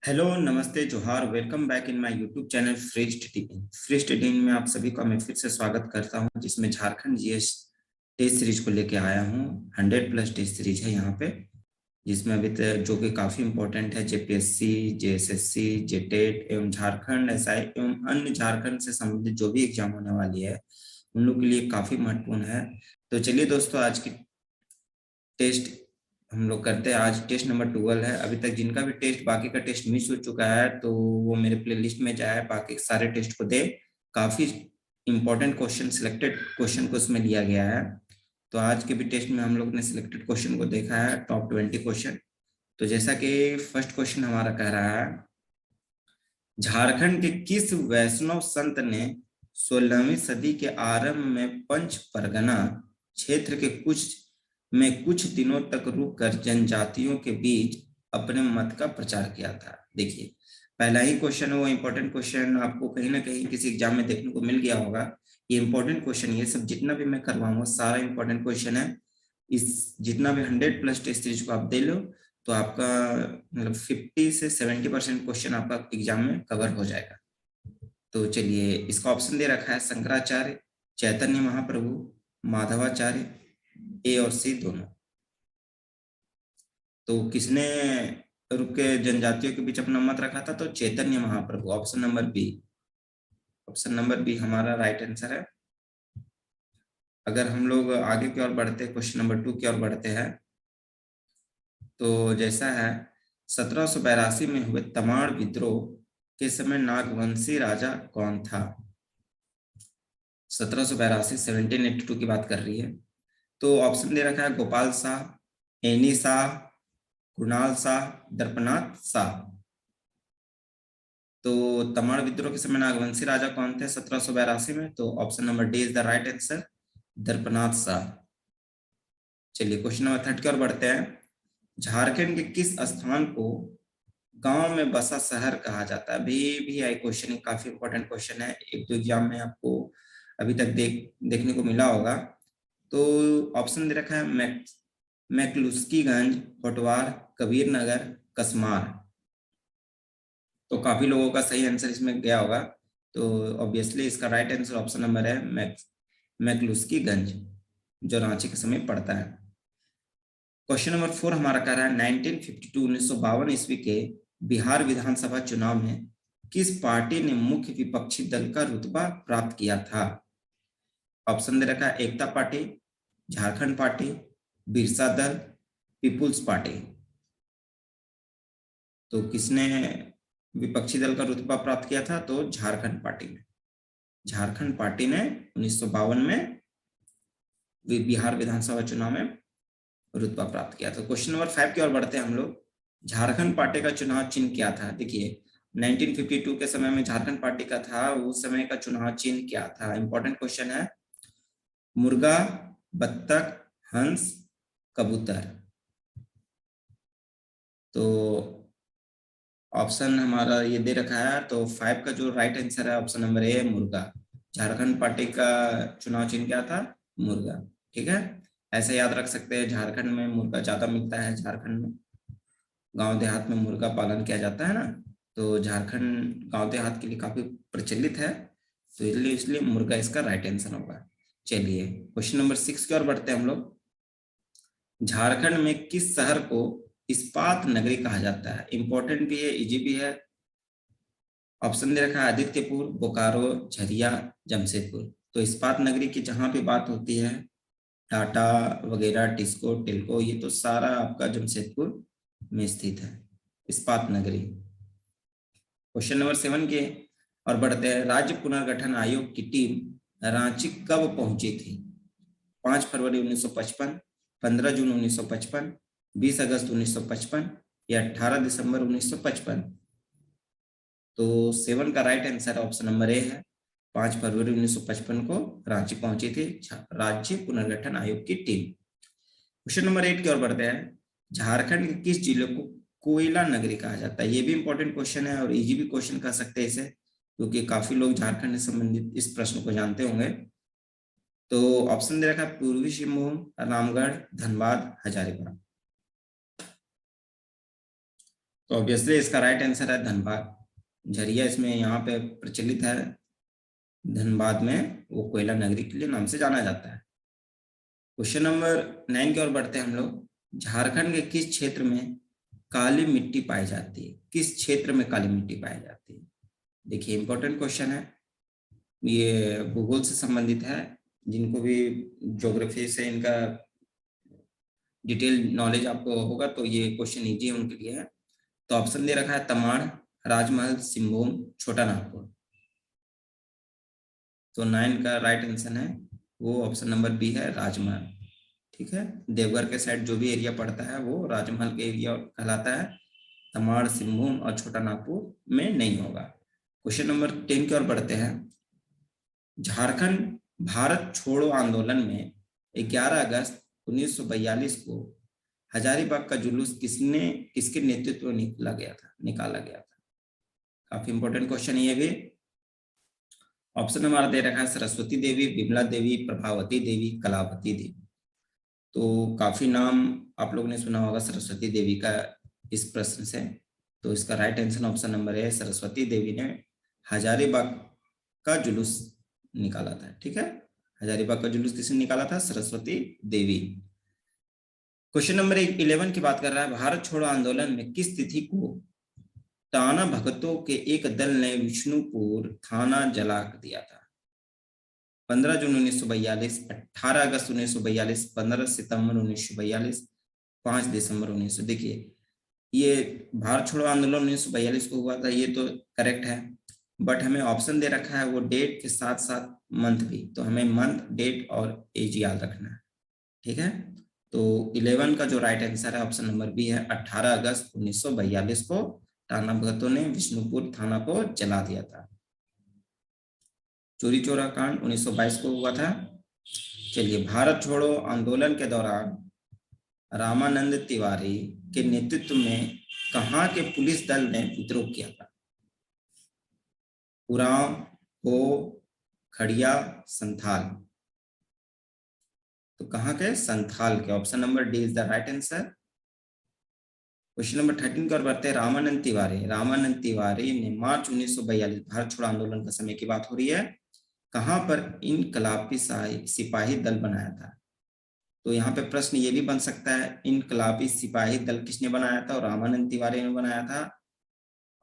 Hello, नमस्ते, जोहार। Welcome back in my YouTube channel free study. Free study में आप सभी का मैं फिर से स्वागत करता हूं, जिसमें झारखंड जीएस टेस्ट सीरीज को लेके आया हूं। 100+ टेस्ट सीरीज है यहाँ पे, जिसमें अभी तक जो कि काफी इंपॉर्टेंट है। जेपीएससी, जेएसएससी, जेटेट एवं झारखंड एसआई एवं अन्य झारखंड से संबंधित जो भी एग्जाम होने वाली है, उन लोग के लिए काफी महत्वपूर्ण है। तो चलिए दोस्तों, आज की टेस्ट हम लोग करते हैं। आज टेस्ट नंबर 12 है। अभी तक जिनका भी टेस्ट, बाकी का टेस्ट मिस हो चुका है, तो वो मेरे प्ले लिस्ट में जाए, बाकी सारे टेस्ट को दे। काफी इंपॉर्टेंट क्वेश्चन, सिलेक्टेड क्वेश्चन को उसमें लिया गया है। तो आज के भी टेस्ट में हम लोग ने सिलेक्टेड क्वेश्चन को देखा है, टॉप 20 क्वेश्चन। तो जैसा कि फर्स्ट क्वेश्चन हमारा कह रहा है, झारखंड के किस वैष्णव संत ने 16वीं सदी के आरंभ में पंच परगना क्षेत्र के कुछ दिनों तक रुककर जनजातियों के बीच अपने मत का प्रचार किया था? देखिए, पहला ही क्वेश्चन है वो इंपॉर्टेंट क्वेश्चन, आपको कहीं ना कहीं किसी एग्जाम में देखने को मिल गया होगा। ये इंपॉर्टेंट क्वेश्चन, ये सब जितना भी मैं करवाऊंगा सारा इंपॉर्टेंट क्वेश्चन है। इस जितना भी 100+ टेस्ट सीरीज को आप दे लो, तो आपका मतलब 50 से 70% क्वेश्चन आपका एग्जाम में कवर हो जाएगा। तो चलिए, इसका ऑप्शन दे रखा है शंकराचार्य, चैतन्य महाप्रभु, माधवाचार्य, ए और सी दोनों। तो किसने रुक के जनजातियों के बीच अपना मत रखा था? तो Chaitanya Mahaprabhu. Option number B, option number B हमारा राइट आंसर है। अगर हम लोग आगे की ओर बढ़ते हैं, क्वेश्चन नंबर 2 की ओर बढ़ते हैं, तो जैसा है, 1782 में हुए तमाड़ विद्रोह के समय नागवंशी राजा कौन था? 1782, 1782 की बात कर रही है। तो ऑप्शन दे रखा है गोपाल शाह, एनी शाह, कुणाल शाह, दर्पनाथ शाह। तो तमाड़ विद्रोह के समय नागवंशी राजा कौन थे 1782 में? तो option number D is the right answer, Darpanath Shah. चलिए, क्वेश्चन नंबर 3 की ओर बढ़ते हैं। झारखंड के किस स्थान को गांव में बसा शहर कहा जाता है? अभी भी आई क्वेश्चन, काफी इंपॉर्टेंट क्वेश्चन है, एक दो एग्जाम में आपको अभी तक देखने को मिला होगा। तो ऑप्शन दे रखा है मैकलुस्कीगंज, होटवार, कबीर नगर, कसमार। तो काफी लोगों का सही आंसर इसमें गया होगा। तो ऑब्वियसली इसका राइट आंसर ऑप्शन नंबर है मैकलुस्कीगंज, जो रांची के समय पड़ता है। क्वेश्चन नंबर 4 हमारा कह रहा है 1952 ईस्वी के बिहार विधानसभा चुनाव में किस पार्टी ने मुख्य विपक्षी दल का रुतबा प्राप्त किया था? ऑप्शन दे रखा है एकता पार्टी, झारखंड पार्टी, बिरसा दल, पीपुल्स पार्टी। तो किसने विपक्षी दल का रुतबा प्राप्त किया था? तो झारखंड पार्टी ने। झारखंड पार्टी ने 1952 में बिहार विधानसभा चुनाव में रुतबा प्राप्त किया था। क्वेश्चन नंबर 5 की ओर बढ़ते हैं हम लोग। झारखंड पार्टी का चुनाव चिन्ह क्या था? देखिए, 1952 के समय में झारखंड पार्टी का था, उस समय का चुनाव चिन्ह क्या था? इंपॉर्टेंट क्वेश्चन है। मुर्गा, बत्तख, हंस, कबूतर। तो ऑप्शन हमारा ये दे रखा है, तो 5 का जो राइट आंसर है ऑप्शन नंबर ए, मुर्गा। झारखंड पार्टी का चुनाव चिन्ह क्या था? मुर्गा। ठीक है, ऐसे याद रख सकते हैं। झारखंड में मुर्गा ज्यादा मिलता है, झारखंड में गांव देहात में मुर्गा पालन किया जाता है ना, तो झारखंड गांव देहात के लिए काफी प्रचलित है, तो इसलिए इसलिए मुर्गा इसका राइट आंसर होगा। चलिए, क्वेश्चन नंबर 6 की ओर बढ़ते हैं हम लोग। झारखंड में किस शहर को इस्पात नगरी कहा जाता है? इंपॉर्टेंट भी है, इजी भी है। ऑप्शन दे रखा है आदित्यपुर, बोकारो, झरिया, जमशेदपुर। तो इस्पात नगरी की जहां भी बात होती है, टाटा वगैरह, टिस्को, टिल्को, ये तो सारा आपका जमशेदपुर में स्थित है, इस्पात नगरी। क्वेश्चन नंबर 7 के और बढ़ते हैं। राज्य पुनर्गठन आयोग की टीम रांची कब पहुंची थी? 5 फरवरी 1955, 15 जून 1955, 20 अगस्त 1955 या 18 दिसंबर 1955? तो 7 का right answer option number A है, 5 फरवरी 1955 को रांची पहुंची थी राज्य पुनर्गठन आयोग की टीम। क्वेश्चन नंबर 8 की ओर बढ़ते हैं। झारखंड के किस जिले को कोयला नगरी कहा जाता है? ये भी इंपॉर्टेंट क्वेश्चन है और इजी भी क्वेश्चन कह सकते हैं इसे, क्योंकि काफी लोग झारखंड से संबंधित इस प्रश्न को जानते होंगे। तो ऑप्शन दे रखा है पूर्वी सिंहभूम, रामगढ़, धनबाद, हजारीबाग। तो ऑब्वियसली इसका राइट आंसर है धनबाद। झरिया इसमें यहाँ पे प्रचलित है, धनबाद में वो कोयला नगरी के लिए नाम से जाना जाता है। क्वेश्चन नंबर 9 की ओर बढ़ते हैं हम लोग। झारखंड के किस क्षेत्र में काली मिट्टी पाई जाती है? किस क्षेत्र में काली मिट्टी पाई जाती है? देखिए इंपॉर्टेंट क्वेश्चन है, ये भूगोल से संबंधित है। जिनको भी ज्योग्राफी से इनका डिटेल नॉलेज आपको होगा तो ये क्वेश्चन इजी है उनके लिए है। तो ऑप्शन दे रखा है तमाड़, राजमहल, सिंहभूम, छोटा नागपुर। तो 9 का राइट आंसर है वो ऑप्शन नंबर बी है, राजमहल। ठीक है, देवघर के साइड जो भी एरिया पड़ता है वो राजमहल के एरिया कहलाता है। तमाड़, सिंहभूम और छोटा नागपुर में नहीं होगा। क्वेश्चन नंबर 10 की ओर बढ़ते हैं। झारखंड भारत छोड़ो आंदोलन में 11 अगस्त 1942 को हजारीबाग का जुलूस किसके नेतृत्व में निकाला गया था? काफी इंपॉर्टेंट क्वेश्चन ये भी। ऑप्शन हमारा दे रखा है सरस्वती देवी, विमला देवी, प्रभावती देवी, कलावती देवी। तो काफी नाम आप लोगों ने सुना होगा सरस्वती देवी का इस प्रश्न से। तो इसका राइट आंसर ऑप्शन नंबर है, सरस्वती देवी ने हजारीबाग का जुलूस निकाला था। ठीक है, हजारीबाग का जुलूस किसने निकाला था? सरस्वती देवी। क्वेश्चन नंबर 11 की बात कर रहा है। भारत छोड़ो आंदोलन में किस तिथि को टाना भगतों के एक दल ने विष्णुपुर थाना जला दिया था? 15 जून 1942, 18 अगस्त 1942, 15 सितंबर 1942, 5 दिसंबर 1900। देखिए ये भारत छोड़ो आंदोलन 1942 को हुआ था, ये तो करेक्ट है, बट हमें ऑप्शन दे रखा है वो डेट के साथ साथ मंथ भी, तो हमें मंथ, डेट और एज याद रखना है। ठीक है, तो 11 का जो राइट आंसर है ऑप्शन नंबर बी है, 18 अगस्त 1942 को टाना भगतों ने विष्णुपुर थाना को जला दिया था। चोरी चोरा कांड 1922 को हुआ था। चलिए, भारत छोड़ो आंदोलन के दौरान रामानंद तिवारी के नेतृत्व में कहां के पुलिस दल ने विद्रोह किया था? उरांव, हो, खड़िया, संथाल। तो कहां के? संथाल के। Option number D is the right answer. Question number 13 पर बढ़ते हैं। रामानंद तिवारी ने मार्च 1942 भारत छोड़ो आंदोलन का समय की बात हो रही है, कहां पर इनकलाबी सिपाही दल बनाया था? तो यहाँ पे प्रश्न ये भी बन सकता है, इनकलाबी सिपाही दल किसने बनाया था? और रामानंद तिवारी ने बनाया था,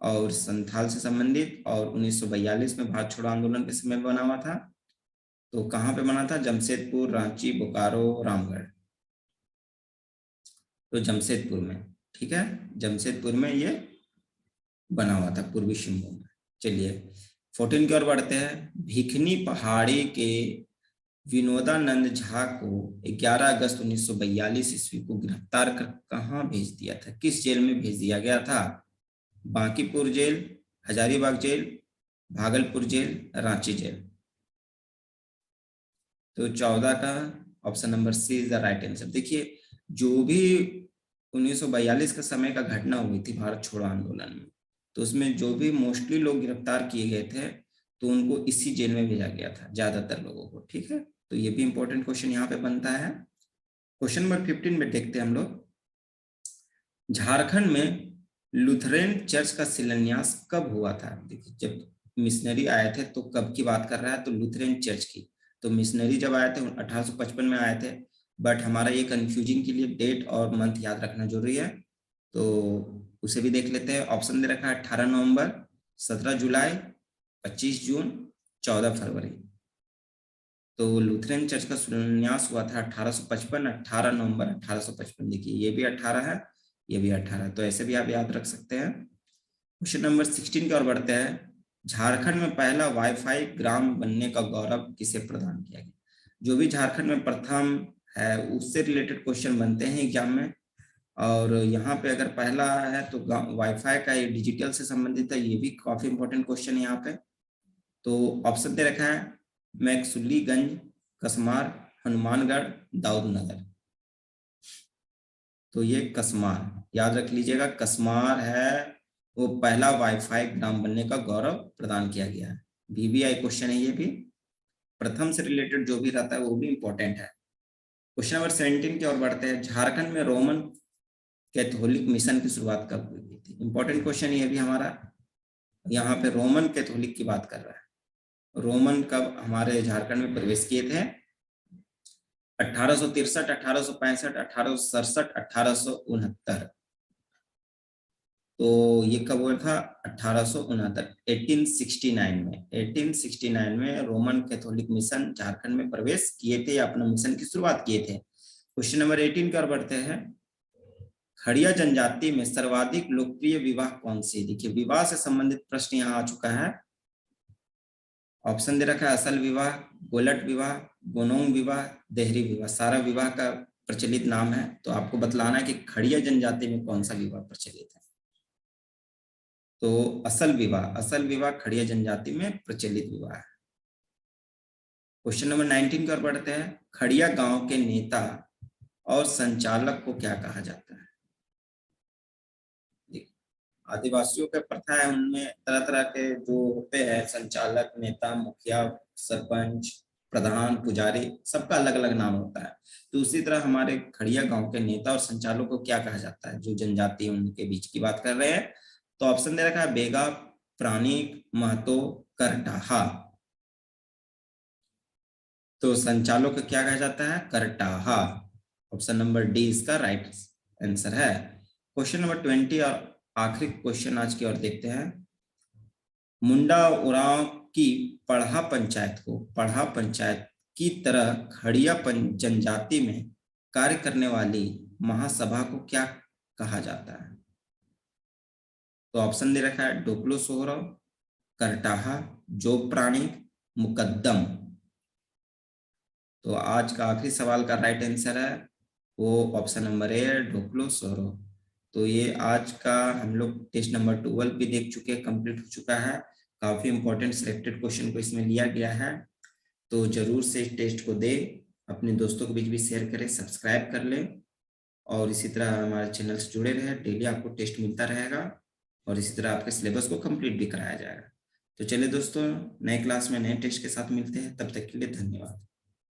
और संथाल से संबंधित, और 1942 में भारत छोड़ो आंदोलन के समय बना हुआ था। तो कहाँ पे बना था? जमशेदपुर, रांची, बोकारो, रामगढ़। तो जमशेदपुर में। ठीक है, जमशेदपुर में ये बना हुआ था, पूर्वी सिंहभूम में। चलिए 14 की ओर बढ़ते हैं। भिखनी पहाड़ी के विनोदानंद झा को 11 अगस्त 1942 ईस्वी को गिरफ्तार कर कहां भेज दिया था? किस जेल में भेज दिया गया था? Bankipur jail, Hazaribagh jail, Bhagalpur jail, Ranchi jail. तो 14 का option number C is the right answer. देखिए जो भी 1942 का समय का घटना हुई थी भारत छोड़ो आंदोलन में, तो उसमें जो भी मोस्टली लोग गिरफ्तार किए गए थे तो उनको इसी जेल में भेजा गया था, ज्यादातर लोगों को। ठीक है, तो ये भी इंपॉर्टेंट क्वेश्चन यहाँ पे बनता है। क्वेश्चन नंबर 15 में देखते हैं हम लोग। झारखंड में लुथरेन चर्च का शिलान्यास कब हुआ था? देखिए जब मिशनरी आए थे तो कब की बात कर रहा है? तो लुथरेन चर्च की। तो मिशनरी जब आए थे 1855 में आए थे, बट हमारा ये कंफ्यूजिंग के लिए डेट और मंथ याद रखना जरूरी है, तो उसे भी देख लेते हैं। ऑप्शन दे रखा है 18 नवंबर, 17 जुलाई, 25 जून, 14 फरवरी। तो लुथरेन चर्च का शिलान्यास हुआ था 1855, 18 नवंबर 1855। देखिए ये भी 18 है, ये भी 18, तो ऐसे भी आप याद रख सकते हैं। क्वेश्चन नंबर 16 की ओर बढ़ते हैं। झारखंड में पहला वाईफाई ग्राम बनने का गौरव किसे प्रदान किया गया? जो भी झारखंड में प्रथम है उससे रिलेटेड क्वेश्चन बनते हैं एग्जाम में, और यहाँ पे अगर पहला है तो वाईफाई का ये डिजिटल से संबंधित है, ये भी काफी इंपॉर्टेंट क्वेश्चन है यहाँ पे। तो ऑप्शन दे रखा है मैक्सुलीगंज, कसमार, हनुमानगढ़, दाऊदनगर। तो ये कसमार याद रख लीजिएगा, कसमार है वो पहला वाईफाई ग्राम बनने का गौरव प्रदान किया गया है। VVI क्वेश्चन है ये भी, प्रथम से रिलेटेड जो भी रहता है वो भी इंपॉर्टेंट है। क्वेश्चन नंबर 17 की ओर बढ़ते हैं। झारखंड में रोमन कैथोलिक मिशन की शुरुआत कब हुई थी? इंपॉर्टेंट क्वेश्चन ये भी हमारा। यहाँ पे रोमन कैथोलिक की बात कर रहा है। रोमन कब हमारे झारखंड में प्रवेश किए थे? 1863, 1865, 1867, 1869। तो ये कब हुआ था? 1869, 1869 में। 1869 में रोमन कैथोलिक मिशन झारखंड में प्रवेश किए थे, अपना मिशन की शुरुआत किए थे। क्वेश्चन नंबर 18 की ओर बढ़ते हैं। खड़िया जनजाति में सर्वाधिक लोकप्रिय विवाह कौन सी? देखिए, विवाह से संबंधित प्रश्न यहाँ आ चुका है। ऑप्शन दे रखा है असल विवाह, गोलट विवाह, गोनोंग विवाह, देहरी विवाह। सारा विवाह का प्रचलित नाम है, तो आपको बतलाना है कि खड़िया जनजाति में कौन सा विवाह प्रचलित है। तो असल विवाह खड़िया जनजाति में प्रचलित विवाह है। क्वेश्चन नंबर 19 की ओर बढ़ते हैं। खड़िया गांव के नेता और संचालक को क्या कहा जाता है? आदिवासियों के प्रथा है, उनमें तरह तरह के जो होते हैं संचालक, नेता, मुखिया, सरपंच, प्रधान, पुजारी, सबका अलग अलग नाम होता है। तो उसी तरह हमारे खड़िया गांव के नेता और संचालक को क्या कहा जाता है? जो जनजाति उनके बीच की बात कर रहे हैं। तो ऑप्शन दे रखा है बेगा, प्राणिक, महतो, करटाहा। तो संचालक को क्या कहा जाता है? करटाहा। ऑप्शन नंबर डी इसका राइट आंसर है। क्वेश्चन नंबर 20 और आखिरी क्वेश्चन आज की ओर देखते हैं। मुंडा उरांव की पढ़ा पंचायत की तरह खड़िया जनजाति में कार्य करने वाली महासभा को क्या कहा जाता है? तो ऑप्शन दे रखा है डोकलो सोहराव, करटाहा, जोग प्राणिक, मुकद्दम। तो आज का आखिरी सवाल का राइट आंसर है वो ऑप्शन नंबर ए, डोकलो सोहराव। तो ये आज का हम लोग टेस्ट नंबर 12 भी देख चुके हैं, कंप्लीट हो चुका है। काफी इंपॉर्टेंट सिलेक्टेड क्वेश्चन को इसमें लिया गया है। तो जरूर से इस टेस्ट को दे, अपने दोस्तों के बीच भी शेयर करें, सब्सक्राइब कर ले और इसी तरह हमारे चैनल से जुड़े रहे। डेली आपको टेस्ट मिलता रहेगा और इसी तरह आपके सिलेबस को कंप्लीट भी कराया जाएगा। तो चलिए दोस्तों, नए क्लास में नए टेस्ट के साथ मिलते हैं। तब तक के लिए धन्यवाद।